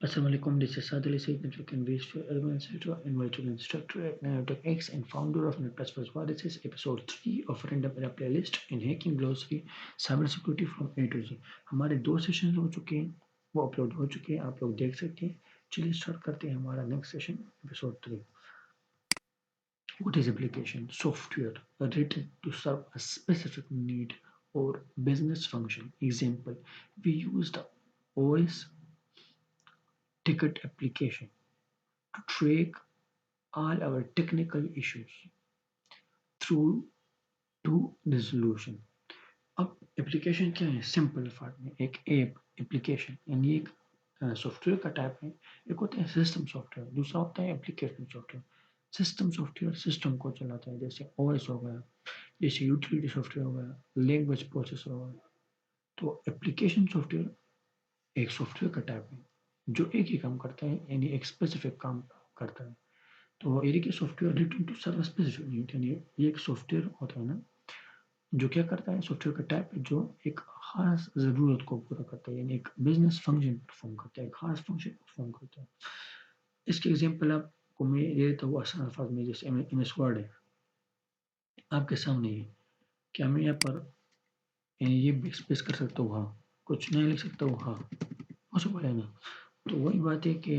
Assalamualaikum, this is Sadali Said, Network and Research Administrator, Invited Instructor at Network X and founder of NetPlus First. This is episode 3 of Random Era Playlist in Hacking Glossary Cybersecurity from A to Z. हमारे 2 session हो चुके हैं, वो upload हो चुके हैं, आप लोग देख सकते हैं. चलिए स्टार्ट करते हैं हमारा next session episode 3. What is application? Software written to serve a specific need or business function. Example, we use the OS ticket application to track all our technical issues through to resolution. अब application क्या है? Simple form में एक app application यानी एक software का type है. एक होता है सिस्टम सॉफ्टवेयर, दूसरा होता है application software. System software system को चलाता है, जैसे ओएस हो गया, जैसे यूटिलिटी सॉफ्टवेयर हो गया, लैंग्वेज प्रोसेसर हो गया. तो एप्लीकेशन सॉफ्टवेयर एक सॉफ्टवेयर का टाइप है जो एक ही काम करता है, यानी एक स्पेसिफिक काम करता है. तो ये देखिए software written to serve specific need, यानी ये एक सॉफ्टवेयर होता है ना जो क्या करता है, सॉफ्टवेयर का टाइप है जो एक खास ज़रूरत को पूरा करता है, यानी एक बिजनेस फंक्शन परफॉर्म करता है, एक खास फंक्शन परफॉर्म करता है. इसके एग्जांपल आपको मैं दे देता हूँ आसान अल्फाज में. जैसे एमएस वर्ड है आपके सामने है, क्या मैं यहाँ पर यानी ये स्पेस कर सकता हूँ? हाँ. कुछ नया लिख सकता हूँ? हाँ, पॉसिबल है ना. तो वही बात है कि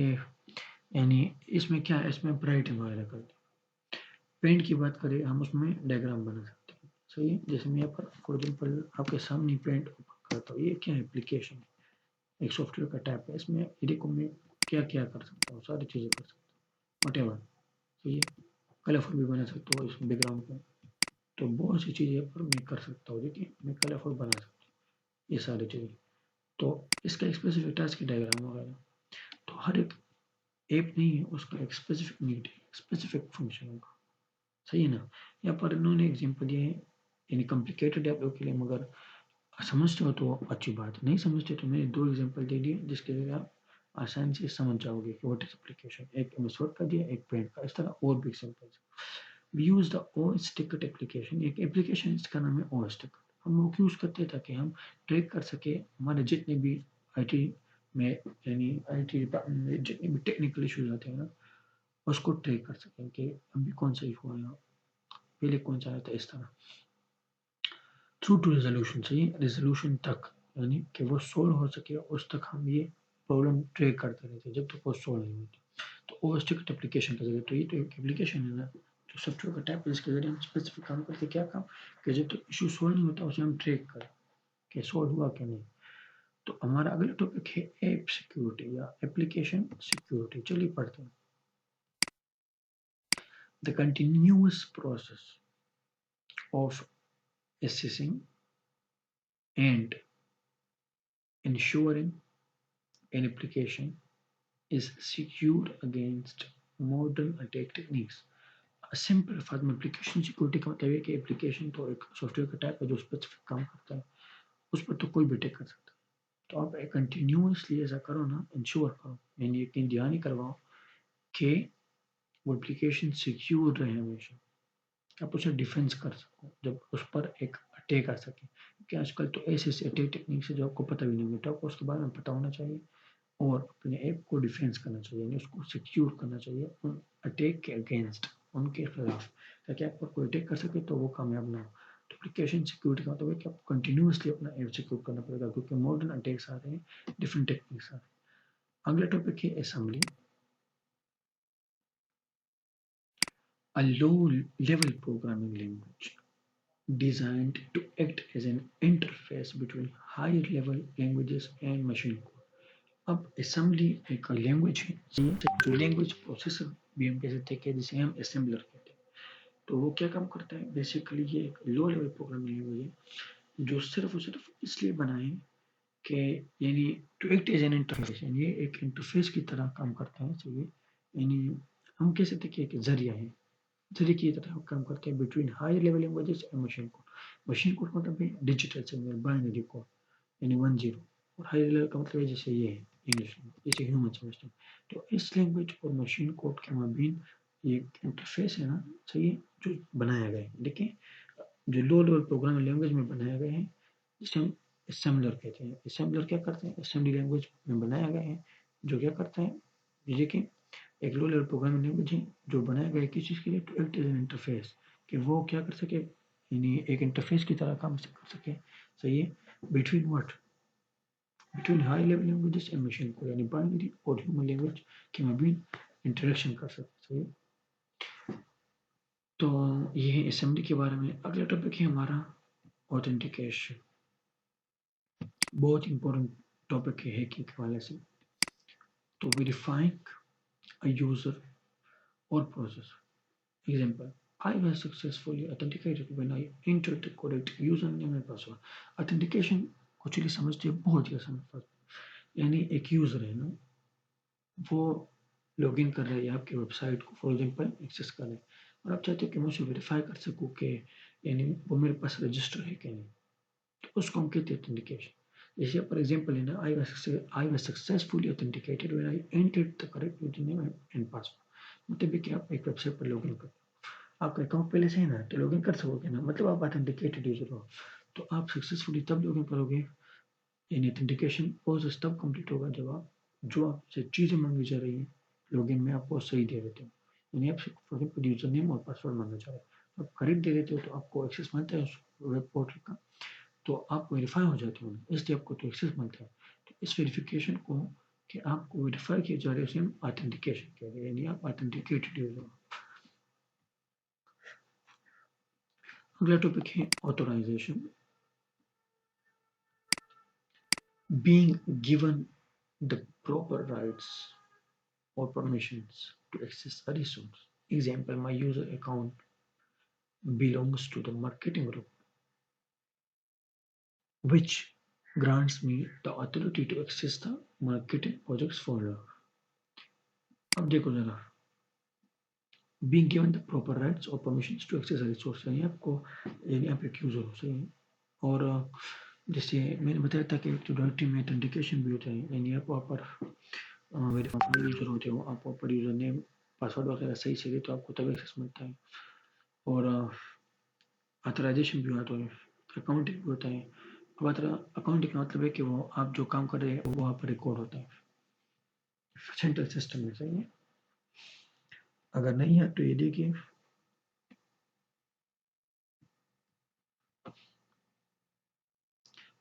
यानी इसमें क्या है, इसमें ब्राइटिंग वगैरह करते हैं. पेंट की बात करें, हम उसमें डायग्राम बना सकते हैं. सही है. जैसे मैं यहाँ पर फॉर एग्जाम्पल आपके सामने पेंट ओपन करता हूँ, ये क्या है? एप्लीकेशन है, एक सॉफ्टवेयर का टाइप है. इसमें ये देखो मैं क्या क्या कर सकता हूँ, सारी चीज़ें कर सकता हूँ, वट एवर. सही है. कलरफुल भी बना सकता हूँ इस बैकग्राउंड को. तो बहुत सी चीज़ें पर मैं कर सकता हूँ. देखिए मैं कलरफुल बना सकता हूँ ये सारी चीज़ें. तो इसका एक स्पेसिफिक टास्क की डायग्राम वगैरह. तो हर एक ऐप नहीं है, उसका एक स्पेसिफिक नीड है, स्पेसिफिक फंक्शन होगा. सही है ना. यहाँ पर इन्होंने एग्जाम्पल दिए हैं यानी कॉम्प्लिकेटेड ऐप के लिए, मगर समझते हो तो अच्छी बात, नहीं समझते तो मैंने 2 एग्जाम्पल दे दिए जिसके लिए आप आसानी से समझ जाओगे कि व्हाट इज एप्लीकेशन. एक एमएस वर्ड का दिया, एक पेंट का. इस तरह और भी examples. We use the OS ticket application. एक एप्लीकेशन इसका नाम है ओएस टिकट. हम लोग यूज करते हैं ताकि हम ट्रैक कर सके हमारे जितने भी आईटी में यानी आईटी डिपार्टमेंट में जितने भी टेक्निकल इश्यूज आते हैं ना, उसको ट्रैक कर सकें कि अभी कौन सा इशू आया, पहले कौन सा आया था. इस तरह थ्रू टू रेजोल्यूशन. सही, रेजोल्यूशन तक, यानी कि वो सोल्व हो सके उस तक हम ये प्रॉब्लम ट्रैक करते रहते जब तक वो सोल्व नहीं होती. तो ओएस टिकट एप्लीकेशन का जरिए, तो ये तो एक एप्लीकेशन है ना, जो सॉफ्टवेयर का टाइप है जिसके जरिए हम स्पेसिफिक काम करते. क्या काम? कि जब तक इशू सोल्व नहीं होता उसे हम ट्रैक करें कि सोल्व हुआ कि नहीं. तो हमारा अगला टॉपिक है ऐप सिक्योरिटी या एप्लीकेशन सिक्योरिटी. चलिए पढ़ते हैं. The continuous process of assessing and ensuring an application is secure against modern attack techniques. Simple form application security का मतलब है कि एप्लीकेशन तो एक सॉफ्टवेयर का टाइप है जो स्पेसिफिक काम करता है, उस पर तो कोई भी अटैक कर सकता है. तो आप कंटिन्यूसली ऐसा करो ना, इंश्योर करो, यानी यकीन ध्यान करवाओ कि वो एप्लीकेशन सिक्योर रहे हमेशा, आप उसे डिफेंस कर सको जब उस पर एक अटैक आ सके. क्योंकि आजकल तो ऐसे ऐसे अटैक टेक्निक्स है जो आपको पता भी नहीं होता, आपको उसके बारे में पता होना चाहिए और अपने ऐप को डिफेंस करना चाहिए, यानी उसको सिक्योर करना चाहिए उन अटैक के अगेंस्ट, उनके खिलाफ, ताकि आप पर कोई अटैक कर सके तो वो कामयाब ना हो. तो एप्लीकेशन सिक्योरिटी का मतलब है कि आपको कंटिन्यूसली अपना ऐप सिक्योर करना पड़ेगा, क्योंकि मॉडर्न अटैक्स आ रहे हैं, डिफरेंट टेक्निक्स आ रहे हैं. अगला टॉपिक है assembly. A low level programming language designed to act as an interface between higher level languages and machine code. अब असेंबली एक लैंग्वेज है, जो लैंग्वेज प्रोसेसर भी हम कह सकते हैं कि जिसे हम असेंबलर कहते हैं. तो वो क्या काम करता है? बेसिकली ये एक लो लेवल प्रोग्रामिंग लैंग्वेज है जो सिर्फ और सिर्फ इसलिए बना है कि यानी to act as an interface, यानी ये एक इंटरफेस की तरह काम करता है. चाहिए यानी हम कह सकते हैं कि एक जरिया है, जरिए की तरह काम करते हैं between higher level languages and machine code. Machine code मतलब है डिजिटल सिग्नल, बाइनरी कोड, यानी 1 0. और हायर लेवल का मतलब है जैसे ये है इंग्लिश में, जैसे ह्यूमन समझते हैं. तो इस लैंग्वेज और मशीन कोड के माबीन ये इंटरफेस है ना, सही है, जो बनाया गया है. देखिए जो लो लेवल प्रोग्रामिंग लैंग्वेज में बनाया गया है, जिसे हम असेंबलर कहते हैं. असेंबलर क्या करते हैं? असेंबली लैंग्वेज में बनाया गया है जो क्या करता है, ये कि एक लो लेवल प्रोग्रामिंग लैंग्वेज है जो बनाया गया है किस चीज़ के लिए, to act as an interface, कि वो क्या कर सके, यानी एक इंटरफेस की तरह काम कर सके, सही है, between what, between high level languages and machine को, यानी बाइनरी और ह्यूमन लैंग्वेज के मबीन इंटरेक्शन कर सकते, सही है। तो ये है असेंबली के बारे में। अगला टॉपिक है हमारा ऑथेंटिकेशन, बहुत इंपॉर्टेंट टॉपिक है हैकिंग के हवाले से। तो वेरीफाइंग अ यूजर और process, example, I was successfully authenticated when I entered the correct username and password. Authentication को चलिए समझते हैं बहुत ही आसान बात, यानी एक यूजर है ना, वो लॉगिन कर रहे हैं आपकी वेबसाइट को फॉर एग्जांपल एक्सेस कर रहे हैं, और आप चाहते हो कि मैं उसे वेरीफाई कर सकूं कि यानी वो मेरे पास रजिस्टर है कि नहीं, तो उसको हम कहते हैं ऑथेंटिकेशन। जैसे फॉर एग्जांपल है ना, I was successfully authenticated when I entered the correct username and password, मतलब है कि आप एक वेबसाइट पर लॉगिन कर, आपका अकाउंट पहले से है ना, तो लॉगिन कर सकोगे ना, मतलब आप ऑथेंटिकेटेड यूजर हो, तो आप सक्सेसफुली तब लॉगिन करोगे, यानी ऑथेंटिकेशन प्रोसेस तब कंप्लीट होगा जब आप जो आपसे चीज़ें मांगी जा रही हैं लॉगिन में आपको सही दे देते हो, यानी आप फॉर एग्जाम्पल यूजर नेम और पासवर्ड मांगना चाह रहे हो, आप करेक्ट दे देते हो तो आपको एक्सेस मिलता है उस वेब पोर्टल का, तो आप वेरीफाई हो जाते हो, इसलिए आपको तो एक्सेस मिलता है। तो इस वेरिफिकेशन को कि आपको वेरीफाई किया जा रहा है उसे हम ऑथेंटिकेशन कहते हैं, यानी आप ऑथेंटिकेटेड यूजर हो। अगला टॉपिक है authorisation, being given the proper rights or permissions to access a resource. Example, my user account belongs to the marketing group, which grants me the authority to access the marketing projects folder. अब देखो जरा, being given the proper rights or permissions to access a resource, यानी आपको, यानी आप एक user हो, सही है, और जैसे मैंने बताया था कि एक तो डायरेक्टरी में ऑथेंटिकेशन भी होता है, यानी आप वहाँ पर वेरीफाइड यूजर होते हो, आप वहाँ पर यूजर नेम पासवर्ड वगैरह सही से दे तो आपको तब एक्सेस मिलता है, और ऑथराइजेशन भी होता है, अकाउंटिंग भी होता है। अब अकाउंटिंग का मतलब है कि वो आप जो काम कर रहे हैं वो वहाँ पर रिकॉर्ड होता है सेंट्रल सिस्टम में, सही है। अगर नहीं है तो ये देखिए,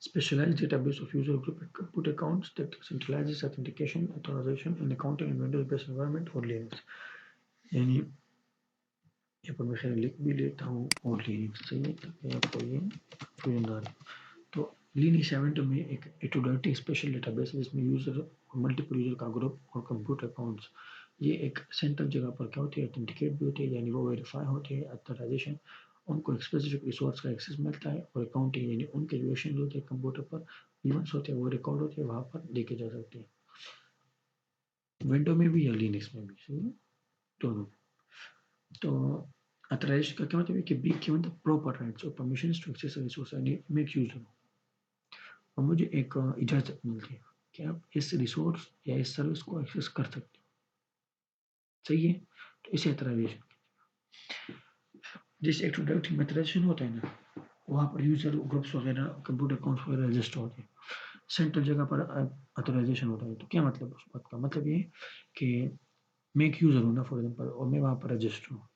specialized database of user group and compute accounts that centralizes authentication, authorization and accounting in Windows-based environment और Linux, यानी ये पर मैं खैर लिख भी लेता हूँ और Linux, सही है, ताकि आपको ये फ्यूजन आ रहा है। तो Linux 7 में एक एटोडाटी स्पेशल डेटाबेस है जिसमें यूजर और मल्टीपल यूजर का ग्रुप और कंप्यूटर अकाउंट्स, ये एक सेंट्रल जगह पर क्या होती है, ऑथेंटिकेट भी होती है, यानी वो वेरीफाई होती है, अथराइजेशन, उनको एक स्पेसिफिक रिसोर्स का एक्सेस मिलता है, और अकाउंटिंग यानी उनके जो एक्शन होते हैं कंप्यूटर पर इवेंट्स होते हैं वो रिकॉर्ड होते हैं, वहाँ पर देखे जा सकते हैं, विंडो में भी या लिनक्स में भी, सही है, दोनों। तो अथराइजेशन का क्या मतलब है कि be given the proper rights और परमिशंस टू एक्सेस रिसोर्स, यानी मेक यूजर, और मुझे एक इजाज़त मिलती है कि आप इस रिसोर्स या इस सर्विस को एक्सेस कर सकते हो, सही है, तो इसे अथराइजेशन, जिस एक्टिव मेथराइजेशन होता है ना, वहाँ पर यूजर ग्रुप्स वगैरह कंप्यूटर अकाउंट्स वगैरह रजिस्टर होते हैं, सेंट्रल जगह पर अथराइजेशन होता है, तो क्या मतलब उस बात का मतलब ये कि मैं एक यूजर हूँ ना फॉर एग्जाम्पल, और मैं वहाँ पर रजिस्टर हूँ,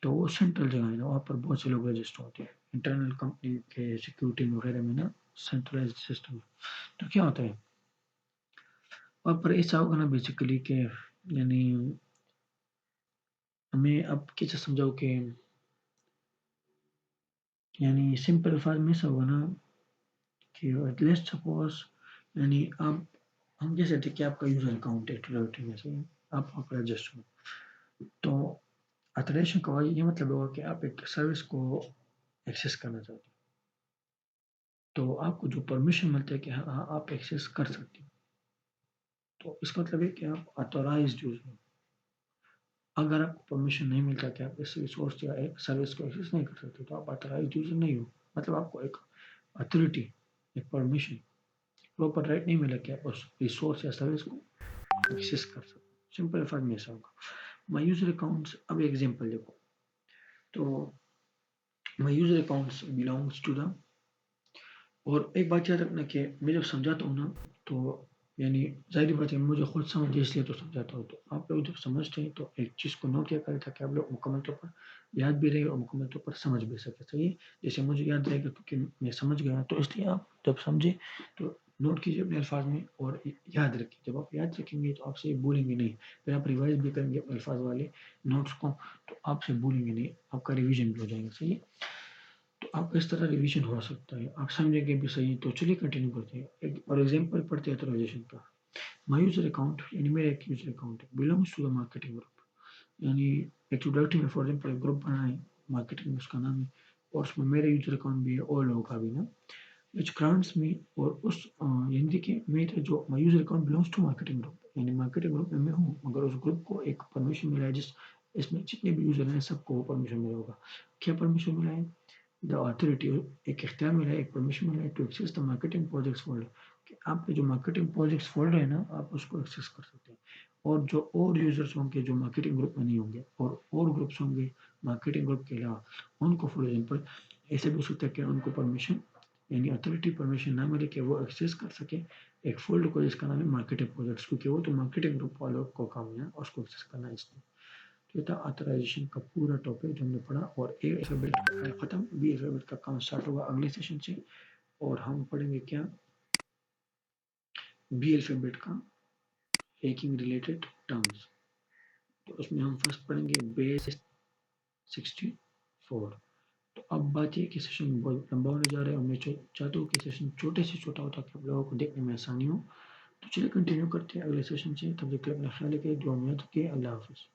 तो वो सेंट्रल जगह है ना, वहाँ पर बहुत से लोग रजिस्टर होते हैं इंटरनल कंपनी के सिक्योरिटी वगैरह में ना, सेंट्रलाइज सिस्टम, तो क्या होता है वहाँ पर ऐसा होगा ना बेसिकली कि, यानी हमें अब कैसे समझाओ कि, यानी सिंपल अल्फाज में ऐसा होगा ना कि लेट्स सपोज, यानी आप, हम कह सकते हैं कि आपका यूजर अकाउंट है ट्विटर में से, आप वहाँ पर रजिस्टर हो, तो अथरेशन का ये मतलब होगा कि आप एक सर्विस को एक्सेस करना चाहते हो, तो आपको जो परमिशन मिलता है कि हाँ हाँ आप एक्सेस कर सकते हो, तो इसका मतलब है कि आप अथोराइज्ड यूजर हो। अगर आपको परमिशन नहीं मिलता कि आप इस रिसोर्स या एक सर्विस को एक्सेस नहीं कर सकते, तो आप अथोराइज्ड यूजर नहीं हो, मतलब आपको एक अथॉरिटी, एक परमिशन, प्रॉपर राइट नहीं मिला कि आप उस रिसोर्स या सर्विस को एक्सेस कर सकते, सिंपल फर्क में ऐसा होगा। माई यूजर अकाउंट्स, अब एग्जांपल देखो, तो my user accounts belongs to the, और एक बात याद रखना कि मैं जब समझाता हूँ ना, तो यानी ज़ाहिर-सी बात है मुझे खुद समझ है इसलिए तो समझाता हूँ। तो आप लोग जब समझते हैं तो एक चीज़ को नोट किया करें ताकि आप लोग मुकम्मल तौर पर याद भी रहे और मुकम्मल तौर पर समझ भी सकें, सही है? जैसे मुझे याद रहेगा क्योंकि मैं समझ गया तो इसलिए आप जब समझे तो नोट कीजिए अपने अल्फाज़ में और याद रखिए। जब आप याद रखेंगे तो आपसे भूलेंगे नहीं। फिर आप रिवाइज़ भी करेंगे अपने अल्फाज़ वाले नोट्स को तो आपसे भूलेंगे नहीं, आपका रिवीजन भी हो जाएगा, सही है? तो आपका इस तरह रिवीजन हो सकता है। आप समझेंगे भी सही तो चलिए कंटिन्यू करते हैं। एक और एग्ज़ाम्पल पढ़ते हैं ऑथराइज़ेशन का। माय यूज़र अकाउंट यानी मेरा एक यूज़र अकाउंट है, belongs to the marketing group. यानी एक प्रोडक्ट में फॉर एग्ज़ाम्पल एक ग्रुप बना है, मार्केटिंग में उसका नाम है और उसमें मेरा यूज़र अकाउंट भी है और लोगों का भी ना, व्हिच ग्रांट्स मी और उस यानी देखिए मेरा जो my user account belongs to marketing group यानी मार्केटिंग ग्रुप में मैं हूँ, मगर उस ग्रुप को एक परमिशन मिला है जिस इसमें जितने भी यूज़र हैं सबको वो परमिशन मिला होगा। क्या परमिशन मिला है? द अथॉरिटी एक इख्तियार मिला है, एक परमिशन मिला है to access the marketing projects folder कि आपके जो मार्केटिंग प्रोजेक्ट्स फ़ोल्डर है ना, आप उसको एक्सेस कर सकते हैं। और जो और यूज़र्स होंगे जो मार्केटिंग ग्रुप में नहीं होंगे और ग्रुप्स होंगे मार्केटिंग ग्रुप के अलावा, उनको फॉर एग्ज़ाम्पल ऐसे भी हो सकता है कि उनको परमिशन यानी अथॉरिटी परमिशन ना मिले कि वो एक्सेस कर सकें एक फ़ोल्डर को जिसका नाम है मार्केटिंग प्रोजेक्ट्स क्योंकि वो तो मार्केटिंग ग्रुप वालों को काम है और उसको एक्सेस करना है इसलिए। तो ये था ऑथराइज़ेशन का पूरा टॉपिक जो हमने पढ़ा और ए अल्फ़ाबेट खत्म, बी अल्फ़ाबेट का काम स्टार्ट होगा अगले सेशन से और हम पढ़ेंगे क्या? बी अल्फ़ाबेट का हैकिंग रिलेटेड टर्म्स। तो उसमें हम फर्स्ट पढ़ेंगे बेस 64। तो अब बात ये है कि सेशन बहुत लंबा होने जा रहा है और मैं चाहता हूँ कि सेशन छोटे से छोटा हो ताकि आप लोगों को देखने में आसानी हो। तो चलिए कंटिन्यू करते हैं अगले सेशन से, तब तक के लिए अपना ख्याल रखिए, दुआ में याद रखिए। अल्लाह हाफ़िज़।